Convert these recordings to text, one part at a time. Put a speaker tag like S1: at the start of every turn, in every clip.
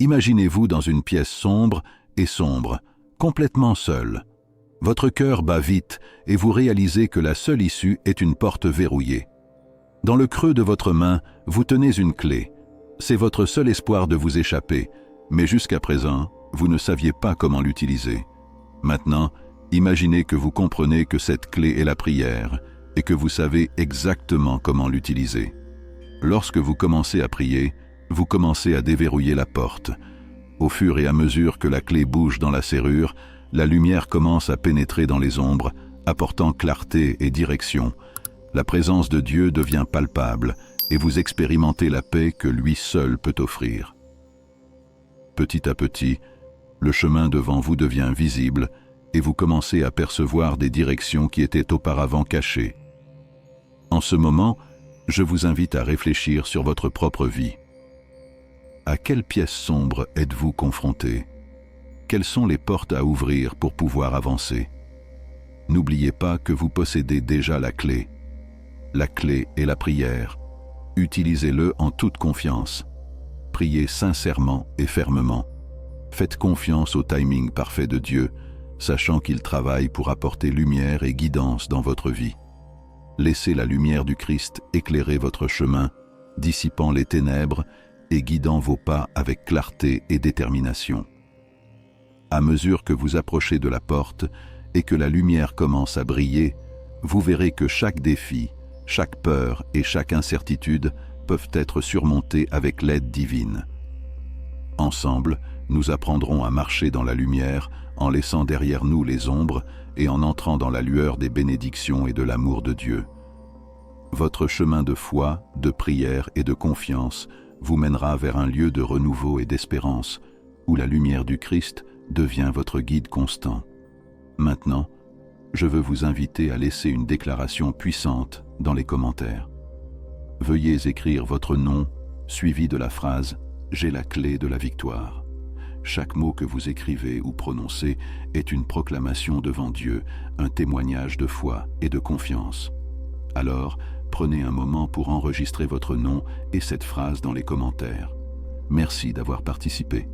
S1: Imaginez-vous dans une pièce sombre et sombre, complètement seul. Votre cœur bat vite et vous réalisez que la seule issue est une porte verrouillée. Dans le creux de votre main, vous tenez une clé. C'est votre seul espoir de vous échapper, mais jusqu'à présent, vous ne saviez pas comment l'utiliser. Maintenant, imaginez que vous comprenez que cette clé est la prière et que vous savez exactement comment l'utiliser. Lorsque vous commencez à prier, vous commencez à déverrouiller la porte. Au fur et à mesure que la clé bouge dans la serrure, la lumière commence à pénétrer dans les ombres, apportant clarté et direction. La présence de Dieu devient palpable et vous expérimentez la paix que lui seul peut offrir. Petit à petit, le chemin devant vous devient visible et vous commencez à percevoir des directions qui étaient auparavant cachées. En ce moment, je vous invite à réfléchir sur votre propre vie. À quelle pièce sombre êtes-vous confronté? Quelles sont les portes à ouvrir pour pouvoir avancer? N'oubliez pas que vous possédez déjà la clé. La clé est la prière. Utilisez-le en toute confiance. Priez sincèrement et fermement. Faites confiance au timing parfait de Dieu, sachant qu'il travaille pour apporter lumière et guidance dans votre vie. Laissez la lumière du Christ éclairer votre chemin, dissipant les ténèbres et guidant vos pas avec clarté et détermination. À mesure que vous approchez de la porte et que la lumière commence à briller, vous verrez que chaque défi, chaque peur et chaque incertitude peuvent être surmontés avec l'aide divine. Ensemble, nous apprendrons à marcher dans la lumière en laissant derrière nous les ombres et en entrant dans la lueur des bénédictions et de l'amour de Dieu. Votre chemin de foi, de prière et de confiance vous mènera vers un lieu de renouveau et d'espérance, où la lumière du Christ devient votre guide constant. Maintenant, je veux vous inviter à laisser une déclaration puissante dans les commentaires. Veuillez écrire votre nom, suivi de la phrase « J'ai la clé de la victoire ». Chaque mot que vous écrivez ou prononcez est une proclamation devant Dieu, un témoignage de foi et de confiance. Alors, prenez un moment pour enregistrer votre nom et cette phrase dans les commentaires. Merci d'avoir participé.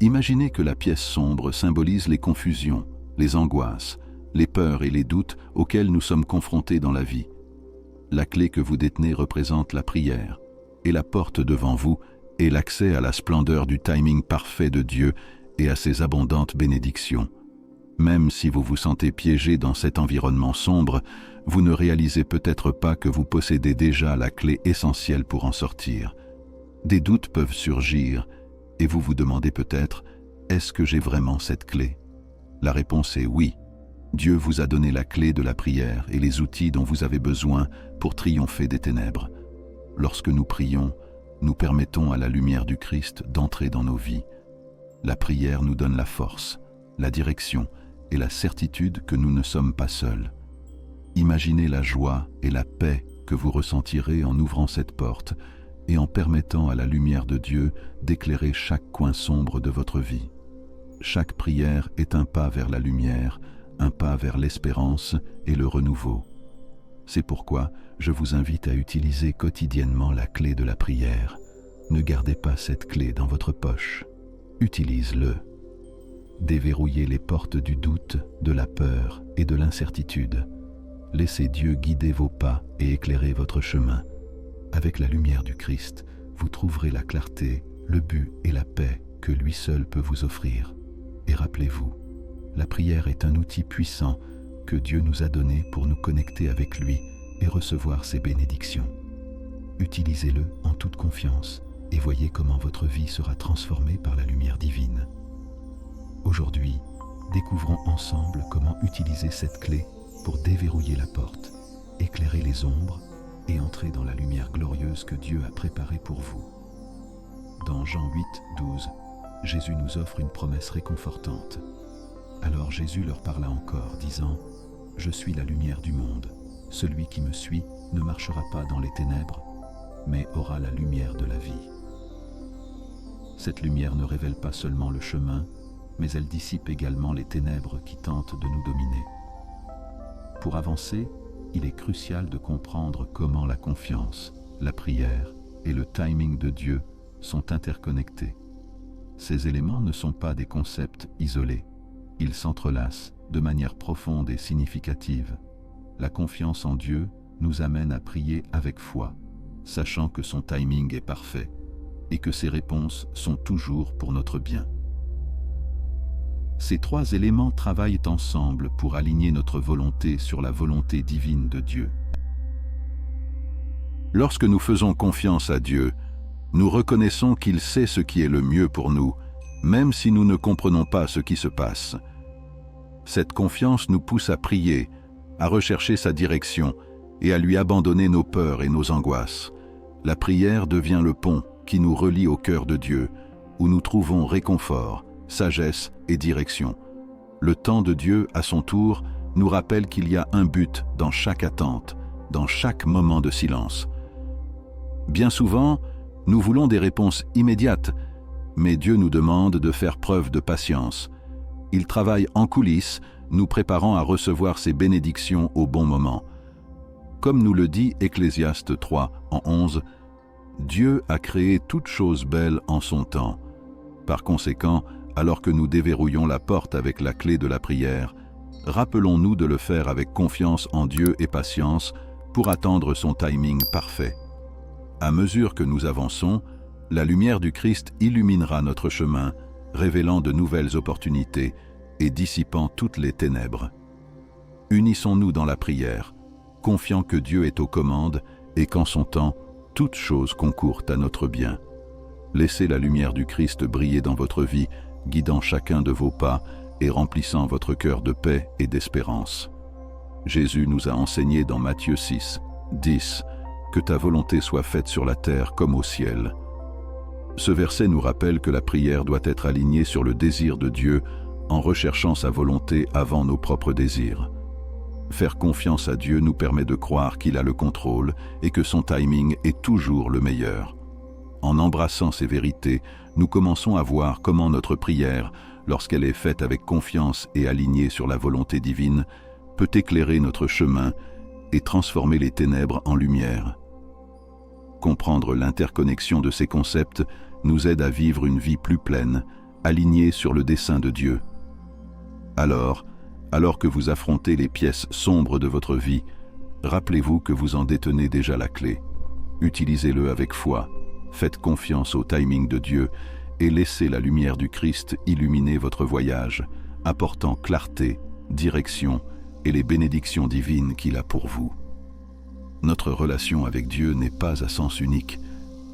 S1: Imaginez que la pièce sombre symbolise les confusions, les angoisses, les peurs et les doutes auxquels nous sommes confrontés dans la vie. La clé que vous détenez représente la prière, et la porte devant vous est l'accès à la splendeur du timing parfait de Dieu et à ses abondantes bénédictions. Même si vous vous sentez piégé dans cet environnement sombre, vous ne réalisez peut-être pas que vous possédez déjà la clé essentielle pour en sortir. Des doutes peuvent surgir, et vous vous demandez peut-être, est-ce que j'ai vraiment cette clé? La réponse est oui. Dieu vous a donné la clé de la prière et les outils dont vous avez besoin pour triompher des ténèbres. Lorsque nous prions, nous permettons à la lumière du Christ d'entrer dans nos vies. La prière nous donne la force, la direction et la certitude que nous ne sommes pas seuls. Imaginez la joie et la paix que vous ressentirez en ouvrant cette porte et en permettant à la lumière de Dieu d'éclairer chaque coin sombre de votre vie. Chaque prière est un pas vers la lumière, un pas vers l'espérance et le renouveau. C'est pourquoi je vous invite à utiliser quotidiennement la clé de la prière. Ne gardez pas cette clé dans votre poche. Utilise-le. Déverrouillez les portes du doute, de la peur et de l'incertitude. Laissez Dieu guider vos pas et éclairer votre chemin. Avec la lumière du Christ, vous trouverez la clarté, le but et la paix que lui seul peut vous offrir. Et rappelez-vous, la prière est un outil puissant que Dieu nous a donné pour nous connecter avec lui et recevoir ses bénédictions. Utilisez-le en toute confiance et voyez comment votre vie sera transformée par la lumière divine. Aujourd'hui, découvrons ensemble comment utiliser cette clé pour déverrouiller la porte, éclairer les ombres et entrer dans la lumière glorieuse que Dieu a préparée pour vous. Dans Jean 8, 12, Jésus nous offre une promesse réconfortante. Alors Jésus leur parla encore, disant « Je suis la lumière du monde. Celui qui me suit ne marchera pas dans les ténèbres, mais aura la lumière de la vie. » Cette lumière ne révèle pas seulement le chemin, mais elle dissipe également les ténèbres qui tentent de nous dominer. Pour avancer, il est crucial de comprendre comment la confiance, la prière et le timing de Dieu sont interconnectés. Ces éléments ne sont pas des concepts isolés. Ils s'entrelacent de manière profonde et significative. La confiance en Dieu nous amène à prier avec foi, sachant que son timing est parfait et que ses réponses sont toujours pour notre bien. Ces trois éléments travaillent ensemble pour aligner notre volonté sur la volonté divine de Dieu. Lorsque nous faisons confiance à Dieu, nous reconnaissons qu'il sait ce qui est le mieux pour nous, même si nous ne comprenons pas ce qui se passe. Cette confiance nous pousse à prier, à rechercher sa direction et à lui abandonner nos peurs et nos angoisses. La prière devient le pont qui nous relie au cœur de Dieu, où nous trouvons réconfort, sagesse et direction. Le temps de Dieu, à son tour, nous rappelle qu'il y a un but dans chaque attente, dans chaque moment de silence. Bien souvent, nous voulons des réponses immédiates, mais Dieu nous demande de faire preuve de patience. Il travaille en coulisses, nous préparant à recevoir ses bénédictions au bon moment. Comme nous le dit Ecclésiaste 3, en 11, « Dieu a créé toutes choses belles en son temps. » Par conséquent, alors que nous déverrouillons la porte avec la clé de la prière, rappelons-nous de le faire avec confiance en Dieu et patience pour attendre son timing parfait. À mesure que nous avançons, la lumière du Christ illuminera notre chemin, révélant de nouvelles opportunités et dissipant toutes les ténèbres. Unissons-nous dans la prière, confiant que Dieu est aux commandes et qu'en son temps, toutes choses concourent à notre bien. Laissez la lumière du Christ briller dans votre vie, guidant chacun de vos pas et remplissant votre cœur de paix et d'espérance. Jésus nous a enseigné dans Matthieu 6, 10, « Que ta volonté soit faite sur la terre comme au ciel ». Ce verset nous rappelle que la prière doit être alignée sur le désir de Dieu en recherchant sa volonté avant nos propres désirs. Faire confiance à Dieu nous permet de croire qu'il a le contrôle et que son timing est toujours le meilleur. En embrassant ces vérités, nous commençons à voir comment notre prière, lorsqu'elle est faite avec confiance et alignée sur la volonté divine, peut éclairer notre chemin et transformer les ténèbres en lumière. Comprendre l'interconnexion de ces concepts nous aide à vivre une vie plus pleine, alignée sur le dessein de Dieu. Alors que vous affrontez les pièces sombres de votre vie, rappelez-vous que vous en détenez déjà la clé. Utilisez-le avec foi, faites confiance au timing de Dieu et laissez la lumière du Christ illuminer votre voyage, apportant clarté, direction et les bénédictions divines qu'il a pour vous. Notre relation avec Dieu n'est pas à sens unique,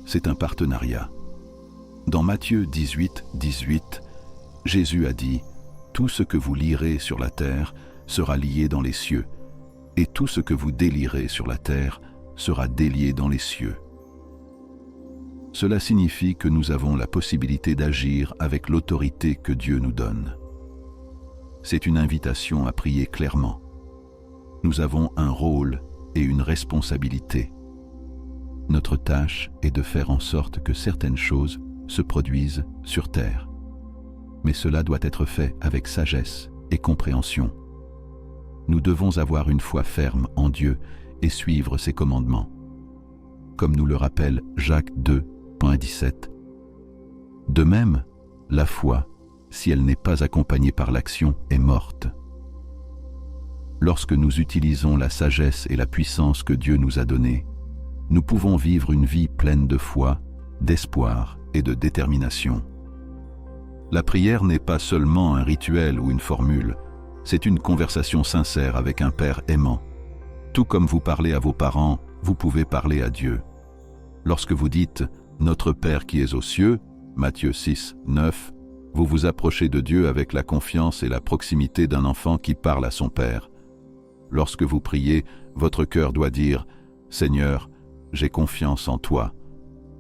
S1: c'est un partenariat. Dans Matthieu 18, 18, Jésus a dit « Tout ce que vous lirez sur la terre sera lié dans les cieux, et tout ce que vous délierez sur la terre sera délié dans les cieux. » Cela signifie que nous avons la possibilité d'agir avec l'autorité que Dieu nous donne. C'est une invitation à prier clairement. Nous avons un rôle et une responsabilité. Notre tâche est de faire en sorte que certaines choses se produisent sur terre. Mais cela doit être fait avec sagesse et compréhension. Nous devons avoir une foi ferme en Dieu et suivre ses commandements. Comme nous le rappelle Jacques 2.17. De même, la foi, si elle n'est pas accompagnée par l'action, est morte. Lorsque nous utilisons la sagesse et la puissance que Dieu nous a données, nous pouvons vivre une vie pleine de foi, d'espoir et de détermination. La prière n'est pas seulement un rituel ou une formule, c'est une conversation sincère avec un Père aimant. Tout comme vous parlez à vos parents, vous pouvez parler à Dieu. Lorsque vous dites « Notre Père qui es aux cieux », Matthieu 6, 9, vous vous approchez de Dieu avec la confiance et la proximité d'un enfant qui parle à son Père. Lorsque vous priez, votre cœur doit dire « Seigneur, j'ai confiance en toi »,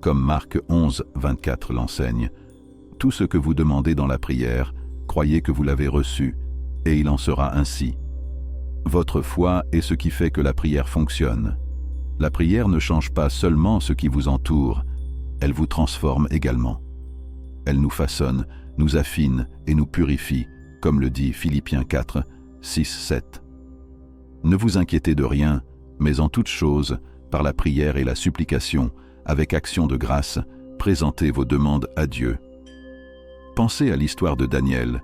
S1: comme Marc 11, 24 l'enseigne. Tout ce que vous demandez dans la prière, croyez que vous l'avez reçu, et il en sera ainsi. Votre foi est ce qui fait que la prière fonctionne. La prière ne change pas seulement ce qui vous entoure, elle vous transforme également. Elle nous façonne, nous affine et nous purifie, comme le dit Philippiens 4, 6, 7. Ne vous inquiétez de rien, mais en toute chose, par la prière et la supplication, avec action de grâce, présenter vos demandes à Dieu. Pensez à l'histoire de Daniel,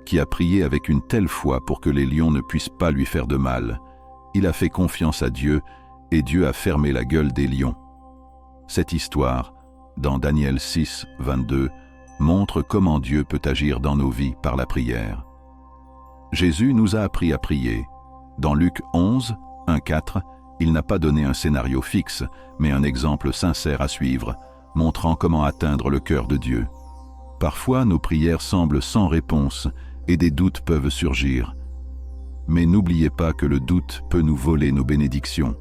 S1: qui a prié avec une telle foi pour que les lions ne puissent pas lui faire de mal. Il a fait confiance à Dieu et Dieu a fermé la gueule des lions. Cette histoire, dans Daniel 6, 22, montre comment Dieu peut agir dans nos vies par la prière. Jésus nous a appris à prier. Dans Luc 11, 1, 4, il n'a pas donné un scénario fixe, mais un exemple sincère à suivre, montrant comment atteindre le cœur de Dieu. Parfois, nos prières semblent sans réponse et des doutes peuvent surgir. Mais n'oubliez pas que le doute peut nous voler nos bénédictions.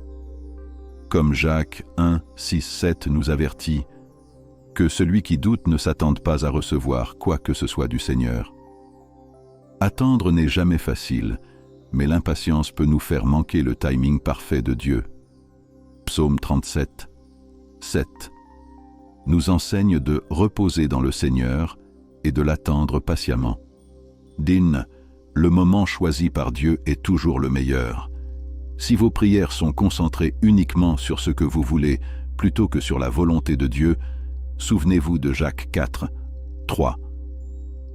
S1: Comme Jacques 1, 6, 7 nous avertit, que celui qui doute ne s'attende pas à recevoir quoi que ce soit du Seigneur. Attendre n'est jamais facile, mais l'impatience peut nous faire manquer le timing parfait de Dieu. Psaume 37, 7 nous enseigne de reposer dans le Seigneur et de l'attendre patiemment. Din, le moment choisi par Dieu est toujours le meilleur. Si vos prières sont concentrées uniquement sur ce que vous voulez plutôt que sur la volonté de Dieu, souvenez-vous de Jacques 4, 3.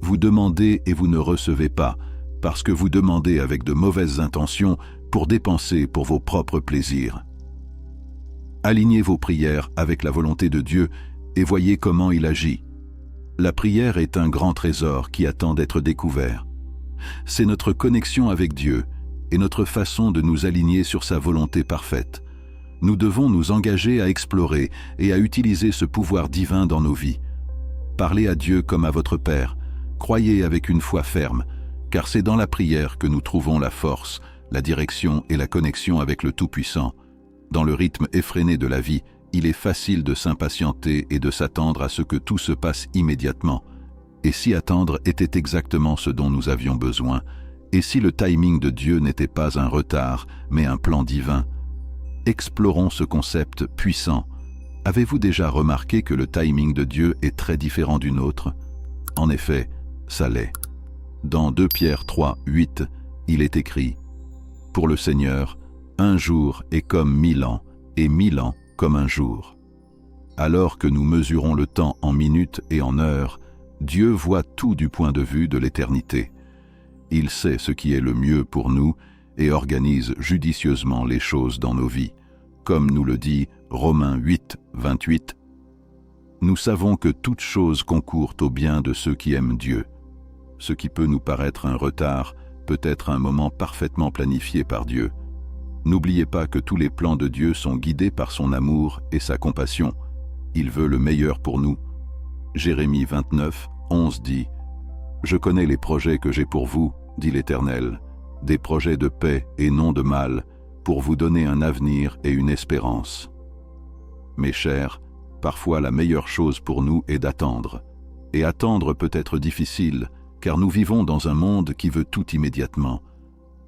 S1: Vous demandez et vous ne recevez pas, parce que vous demandez avec de mauvaises intentions pour dépenser pour vos propres plaisirs. Alignez vos prières avec la volonté de Dieu et voyez comment il agit. La prière est un grand trésor qui attend d'être découvert. C'est notre connexion avec Dieu et notre façon de nous aligner sur sa volonté parfaite. Nous devons nous engager à explorer et à utiliser ce pouvoir divin dans nos vies. Parlez à Dieu comme à votre Père. Croyez avec une foi ferme, car c'est dans la prière que nous trouvons la force, la direction et la connexion avec le Tout-Puissant. Dans le rythme effréné de la vie, il est facile de s'impatienter et de s'attendre à ce que tout se passe immédiatement. Et si attendre était exactement ce dont nous avions besoin, et si le timing de Dieu n'était pas un retard, mais un plan divin? Explorons ce concept puissant. Avez-vous déjà remarqué que le timing de Dieu est très différent du nôtre? En effet, ça l'est. Dans 2 Pierre 3, 8, il est écrit « Pour le Seigneur, un jour est comme 1000 ans, et 1000 ans comme un jour. » Alors que nous mesurons le temps en minutes et en heures, Dieu voit tout du point de vue de l'éternité. Il sait ce qui est le mieux pour nous et organise judicieusement les choses dans nos vies. Comme nous le dit Romains 8, 28, « Nous savons que toute chose concourt au bien de ceux qui aiment Dieu. » Ce qui peut nous paraître un retard peut être un moment parfaitement planifié par Dieu. N'oubliez pas que tous les plans de Dieu sont guidés par son amour et sa compassion. Il veut le meilleur pour nous. Jérémie 29, 11 dit « Je connais les projets que j'ai pour vous, dit l'Éternel, des projets de paix et non de mal, pour vous donner un avenir et une espérance. » Mes chers, parfois la meilleure chose pour nous est d'attendre. Et attendre peut être difficile, car nous vivons dans un monde qui veut tout immédiatement.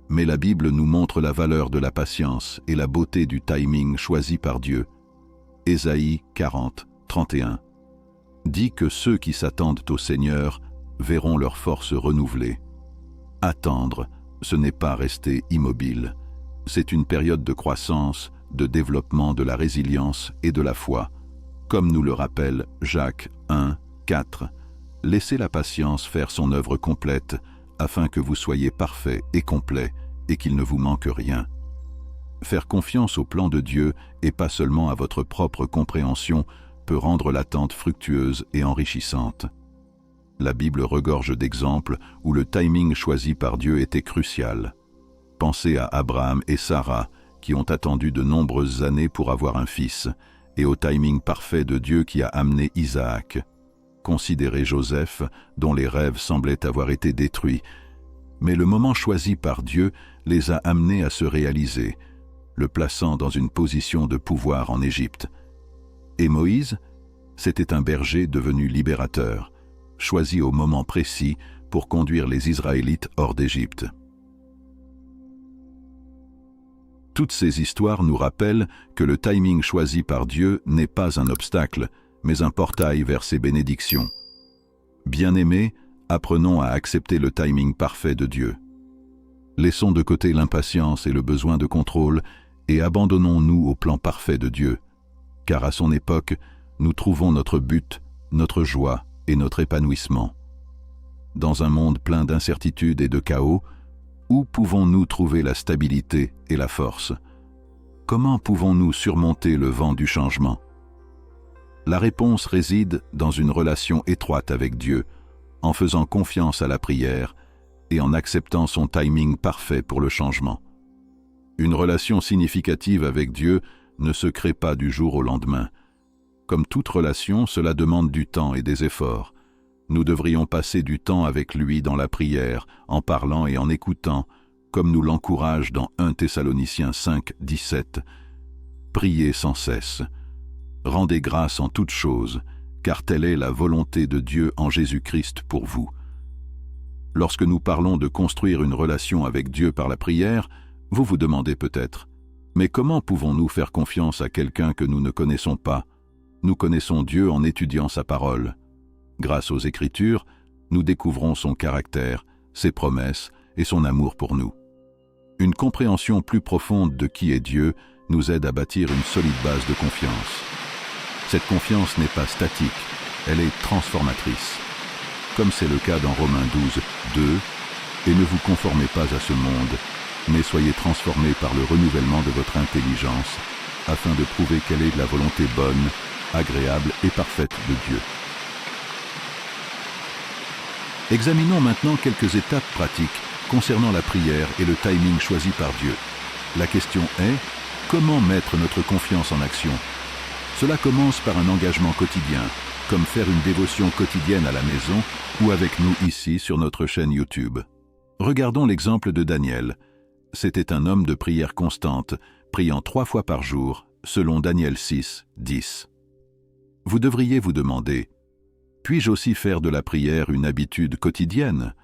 S1: Mais la Bible nous montre la valeur de la patience et la beauté du timing choisi par Dieu. Ésaïe 40, 31 dit que ceux qui s'attendent au Seigneur verront leur force renouvelée. Attendre, ce n'est pas rester immobile. C'est une période de croissance, de développement de la résilience et de la foi. Comme nous le rappelle Jacques 1, 4, laissez la patience faire son œuvre complète, afin que vous soyez parfait et complet et qu'il ne vous manque rien. Faire confiance au plan de Dieu et pas seulement à votre propre compréhension peut rendre l'attente fructueuse et enrichissante. La Bible regorge d'exemples où le timing choisi par Dieu était crucial. Pensez à Abraham et Sarah, qui ont attendu de nombreuses années pour avoir un fils, et au timing parfait de Dieu qui a amené Isaac. Considérez Joseph, dont les rêves semblaient avoir été détruits, mais le moment choisi par Dieu les a amenés à se réaliser, le plaçant dans une position de pouvoir en Égypte. Et Moïse, c'était un berger devenu libérateur, choisi au moment précis pour conduire les Israélites hors d'Égypte. Toutes ces histoires nous rappellent que le timing choisi par Dieu n'est pas un obstacle, mais un portail vers ses bénédictions. Bien-aimés, apprenons à accepter le timing parfait de Dieu. Laissons de côté l'impatience et le besoin de contrôle et abandonnons-nous au plan parfait de Dieu, car à son époque, nous trouvons notre but, notre joie et notre épanouissement. Dans un monde plein d'incertitudes et de chaos, où pouvons-nous trouver la stabilité et la force? Comment pouvons-nous surmonter le vent du changement? La réponse réside dans une relation étroite avec Dieu, en faisant confiance à la prière et en acceptant son timing parfait pour le changement. Une relation significative avec Dieu ne se crée pas du jour au lendemain. Comme toute relation, cela demande du temps et des efforts. Nous devrions passer du temps avec lui dans la prière, en parlant et en écoutant, comme nous l'encourage dans 1 Thessaloniciens 5, 17. Priez sans cesse. Rendez grâce en toutes choses, car telle est la volonté de Dieu en Jésus-Christ pour vous. Lorsque nous parlons de construire une relation avec Dieu par la prière, vous vous demandez peut-être, mais comment pouvons-nous faire confiance à quelqu'un que nous ne connaissons pas? Nous connaissons Dieu en étudiant sa parole. Grâce aux Écritures, nous découvrons son caractère, ses promesses et son amour pour nous. Une compréhension plus profonde de qui est Dieu nous aide à bâtir une solide base de confiance. Cette confiance n'est pas statique, elle est transformatrice. Comme c'est le cas dans Romains 12, 2, « Et ne vous conformez pas à ce monde, mais soyez transformés par le renouvellement de votre intelligence, afin de prouver quelle est la volonté bonne, agréable et parfaite de Dieu. » Examinons maintenant quelques étapes pratiques concernant la prière et le timing choisi par Dieu. La question est, comment mettre notre confiance en action? Cela commence par un engagement quotidien, comme faire une dévotion quotidienne à la maison ou avec nous ici sur notre chaîne YouTube. Regardons l'exemple de Daniel. C'était un homme de prière constante, priant 3 fois par jour, selon Daniel 6, 10. Vous devriez vous demander, puis-je aussi faire de la prière une habitude quotidienne?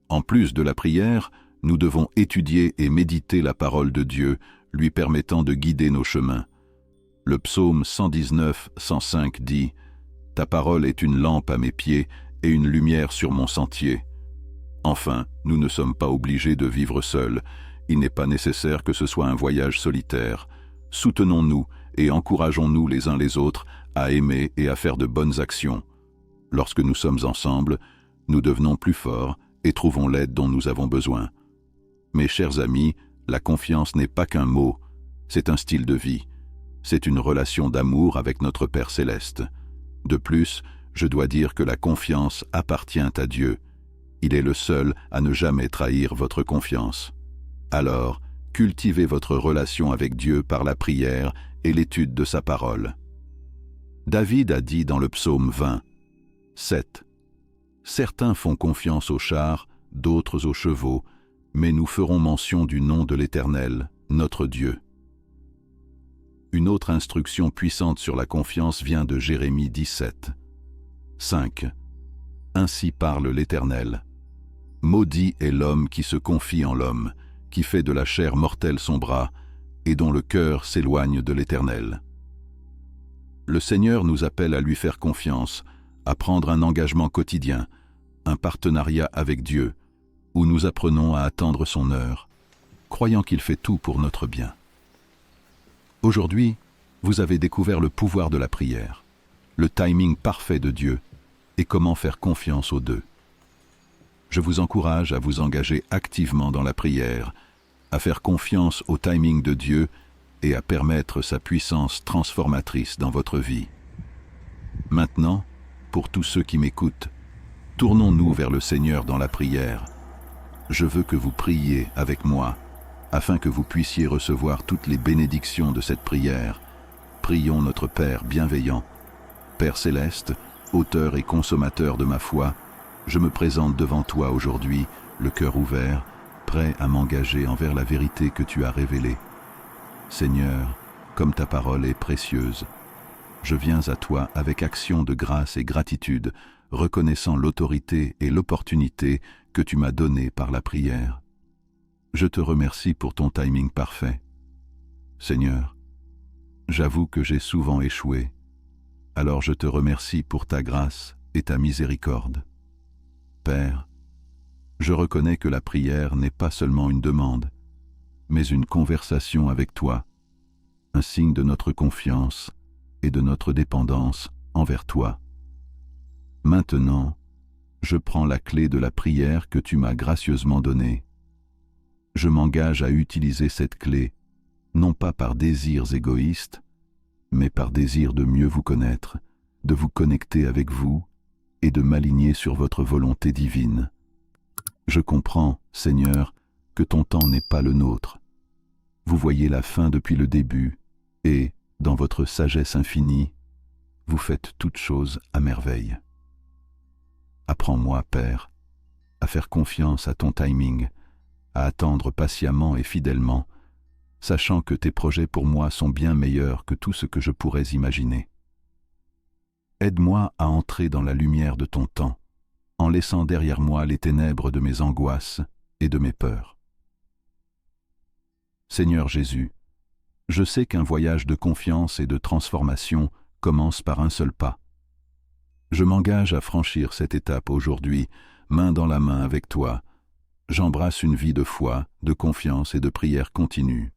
S1: En plus de la prière, nous devons étudier et méditer la parole de Dieu, lui permettant de guider nos chemins. Le psaume 119, 105 dit « Ta parole est une lampe à mes pieds et une lumière sur mon sentier. » Enfin, nous ne sommes pas obligés de vivre seuls. Il n'est pas nécessaire que ce soit un voyage solitaire. Soutenons-nous et encourageons-nous les uns les autres à aimer et à faire de bonnes actions. Lorsque nous sommes ensemble, nous devenons plus forts et trouvons l'aide dont nous avons besoin. Mes chers amis, la confiance n'est pas qu'un mot, c'est un style de vie. C'est une relation d'amour avec notre Père Céleste. De plus, je dois dire que la confiance appartient à Dieu. Il est le seul à ne jamais trahir votre confiance. Alors, cultivez votre relation avec Dieu par la prière et l'étude de sa parole. David a dit dans le psaume 20, 7. Certains font confiance aux chars, d'autres aux chevaux, mais nous ferons mention du nom de l'Éternel, notre Dieu. Une autre instruction puissante sur la confiance vient de Jérémie 17. 5. Ainsi parle l'Éternel. Maudit est l'homme qui se confie en l'homme, qui fait de la chair mortelle son bras, et dont le cœur s'éloigne de l'Éternel. Le Seigneur nous appelle à lui faire confiance, à prendre un engagement quotidien, un partenariat avec Dieu, où nous apprenons à attendre son heure, croyant qu'il fait tout pour notre bien. Aujourd'hui, vous avez découvert le pouvoir de la prière, le timing parfait de Dieu et comment faire confiance aux deux. Je vous encourage à vous engager activement dans la prière, à faire confiance au timing de Dieu et à permettre sa puissance transformatrice dans votre vie. Maintenant, pour tous ceux qui m'écoutent, tournons-nous vers le Seigneur dans la prière. Je veux que vous priez avec moi, afin que vous puissiez recevoir toutes les bénédictions de cette prière. Prions notre Père bienveillant. Père Céleste, auteur et consommateur de ma foi, je me présente devant toi aujourd'hui, le cœur ouvert, prêt à m'engager envers la vérité que tu as révélée. Seigneur, comme ta parole est précieuse, je viens à toi avec action de grâce et gratitude, reconnaissant l'autorité et l'opportunité que tu m'as donnée par la prière. Je te remercie pour ton timing parfait. Seigneur, j'avoue que j'ai souvent échoué, alors je te remercie pour ta grâce et ta miséricorde. Père, je reconnais que la prière n'est pas seulement une demande, mais une conversation avec toi, un signe de notre confiance et de notre dépendance envers toi. Maintenant, je prends la clé de la prière que tu m'as gracieusement donnée. Je m'engage à utiliser cette clé, non pas par désirs égoïstes, mais par désir de mieux vous connaître, de vous connecter avec vous et de m'aligner sur votre volonté divine. Je comprends, Seigneur, que ton temps n'est pas le nôtre. Vous voyez la fin depuis le début et, dans votre sagesse infinie, vous faites toutes choses à merveille. Apprends-moi, Père, à faire confiance à ton timing, à attendre patiemment et fidèlement, sachant que tes projets pour moi sont bien meilleurs que tout ce que je pourrais imaginer. Aide-moi à entrer dans la lumière de ton temps, en laissant derrière moi les ténèbres de mes angoisses et de mes peurs. Seigneur Jésus, je sais qu'un voyage de confiance et de transformation commence par un seul pas. Je m'engage à franchir cette étape aujourd'hui, main dans la main avec toi. J'embrasse une vie de foi, de confiance et de prière continue.